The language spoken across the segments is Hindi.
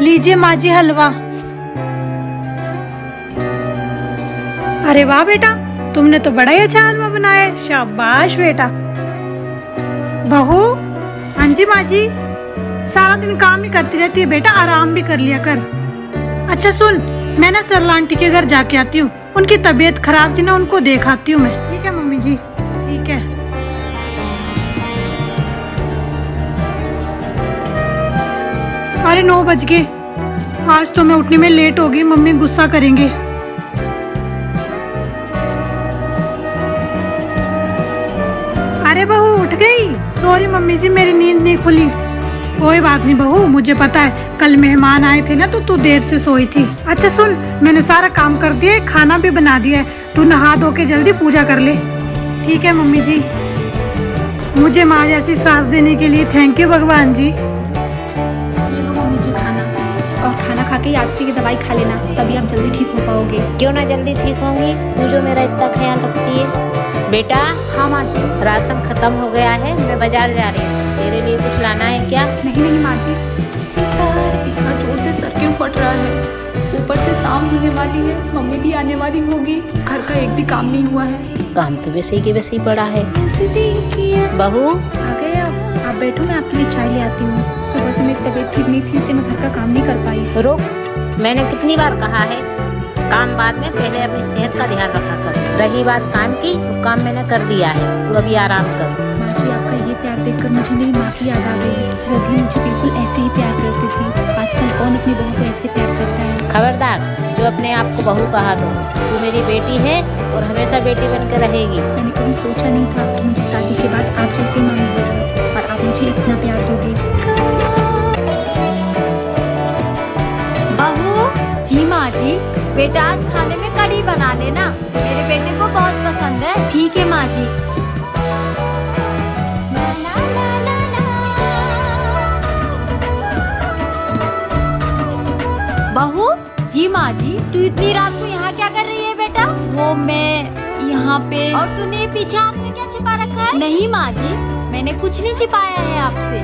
लीजिए माँ जी हलवा। अरे वाह बेटा, तुमने तो बड़ा ही अच्छा हलवा बनाया है, शाबाश बेटा। बहू। हाँ जी माँ जी। सारा दिन काम ही करती रहती है बेटा, आराम भी कर लिया कर। अच्छा सुन, मैं ना सरला आंटी के घर जाके आती हूँ, उनकी तबीयत खराब थी ना, उनको देखाती हूँ मैं। ठीक है मम्मी जी, ठीक है। अरे 9 बज गए, आज तो मैं उठने में लेट हो गई, मम्मी गुस्सा करेंगे। अरे बहू उठ गई? सॉरी मम्मी जी, मेरी नींद नहीं खुली। कोई बात नहीं बहू, मुझे पता है कल मेहमान आए थे ना तो तू देर से सोई थी। अच्छा सुन, मैंने सारा काम कर दिया है, खाना भी बना दिया है, तू नहा धो के जल्दी पूजा कर ले। ठीक है मम्मी जी। मुझे माँ जैसी सास देने के लिए थैंक यू भगवान जी। ये लो मम्मी जी खाना, और खाना खा के याद से की दवाई खा लेना, तभी आप जल्दी ठीक हो पाओगे। क्यों ना जल्दी ठीक होंगी, तू जो मेरा इतना ख्याल रखती है। बेटा। हाँ माँ जी। राशन खत्म हो गया है, मैं बाजार जा रही हूँ, तेरे लिए कुछ लाना है क्या? नहीं नहीं माँ जी, इतना जोर से सर क्यों फट रहा है? ऊपर से शाम होने वाली है, मम्मी भी आने वाली होगी, घर का एक भी काम नहीं हुआ है। काम तो वैसे ही के वैसे ही पड़ा है। बहू आ गए आप बैठो, मैं आपके लिए चाय ले आती हूँ। सुबह से मेरी तबीयत ठीक नहीं थी, इसलिए मैं घर का काम नहीं कर पाई। रुक, मैंने कितनी बार कहा है काम बाद में, पहले अपनी सेहत का ध्यान रखा कर। रही बात काम की, तो काम मैंने कर दिया है, तू अभी आराम कर। माँ जी आपका ये प्यार देखकर मुझे मेरी माँ की याद आ गई। वो भी मुझे बिल्कुल ऐसे ही प्यार करती थी। आजकल कौन अपनी बहू को ऐसे प्यार करता है? खबरदार जो अपने आप को बहू कहा तो, तू मेरी बेटी है और हमेशा बेटी बनकर रहेगी। मैंने कभी सोचा नहीं था कि मुझे शादी के बाद आप जैसी माँ मिलेगी और आप मुझे इतना प्यार दोगे। बहू जी। माँ जी, बेटा आज खाने में कढ़ी बना लेना, मेरे बेटे को बहुत पसंद है। ठीक है माँ जी। बहू जी। माँ जी, तू इतनी रात को यहाँ क्या कर रही है बेटा? वो मैं यहाँ पे। और तूने पीछे हाथ में क्या छिपा रखा है? नहीं माँ जी, मैंने कुछ नहीं छिपाया है आपसे।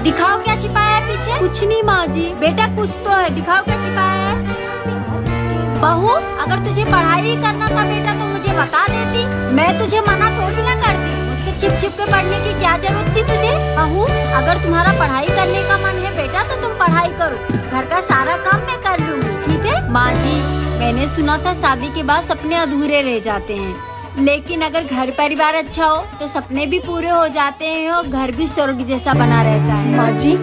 दिखाओ क्या छिपाया है पीछे। कुछ नहीं माँ जी। बेटा कुछ तो है, दिखाओ क्या छिपाया है। बहू अगर तुझे पढ़ाई करना था बेटा तो मुझे बता देती, मैं तुझे मना थोड़ी ना करती। मुझसे छिप छिप के पढ़ने की क्या जरूरत थी तुझे? बहू अगर तुम्हारा पढ़ाई करने का मन है बेटा तो तुम पढ़ाई करो, घर का सारा काम मैं कर लूंगी। ठीक है माँ जी, मैंने सुना था शादी के बाद सपने अधूरे रह जाते हैं, लेकिन अगर घर परिवार अच्छा हो तो सपने भी पूरे हो जाते हैं और घर भी स्वर्ग जैसा बना रहता है। माँ जी।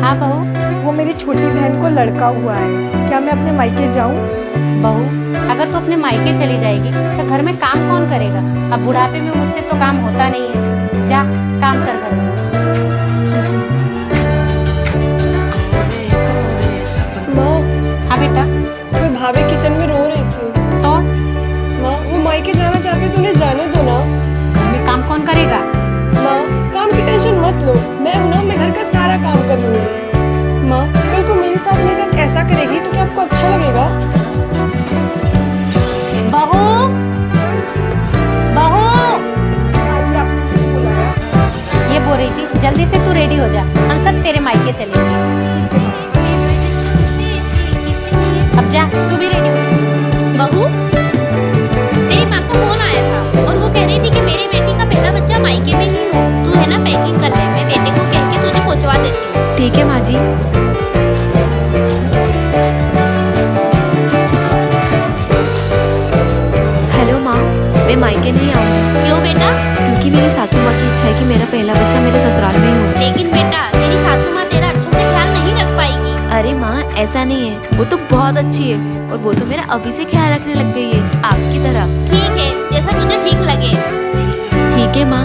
हाँ बहू। वो मेरी छोटी बहन को लड़का हुआ है, क्या मैं अपने मायके जाऊँ? बहू अगर तू अपने मायके चली जाएगी तो घर में काम कौन करेगा? अब बुढ़ापे में मुझसे तो काम होता नहीं है, जा काम कर घर में। माँ। हाँ बेटा। कोई भाभी किचन में रो रही थी। तो माँ वो मायके जाना चाहती है तो उन्हें जाने दो ना। घर में काम कौन करेगा? माँ काम की टेंशन मत लो, मैं हूँ ना, मैं घर का सारा काम कर लूँगी। माँ कल को मेरे साथ ऐसा करेगी तो क्या आपको अच्छा लगेगा? बहू बहू आज आपको बुलाया। ये बोल रही थी जल्दी से तू रेडी हो जा, हम सब तेरे मायके चलेंगे। अब जा तू भी रेडी हो जा। बहू तेरी माँ का फोन आया था और वो कह रही थी कि मेरी बेटी का पहला बच्चा मायके में ही हो, तू है ना पैकिंग कर ले, मैं बेटे को कह के तुझे पहुंचवा देती हूँ। ठीक है माँ जी। हेलो माँ, मैं मायके नहीं आऊंगी। क्यों बेटा? क्योंकि मेरी सासू माँ की इच्छा है कि मेरा पहला बच्चा मेरे ससुराल में ही हो। लेकिन बेटा तेरी सासू माँ तेरा अच्छे से ख्याल नहीं रख पाएगी। अरे माँ ऐसा नहीं है, वो तो बहुत अच्छी है और वो तो मेरा अभी से ख्याल रखने लग गई है, आपकी तरह। ठीक है, जैसा तुझे ठीक लगे। ठीक है माँ।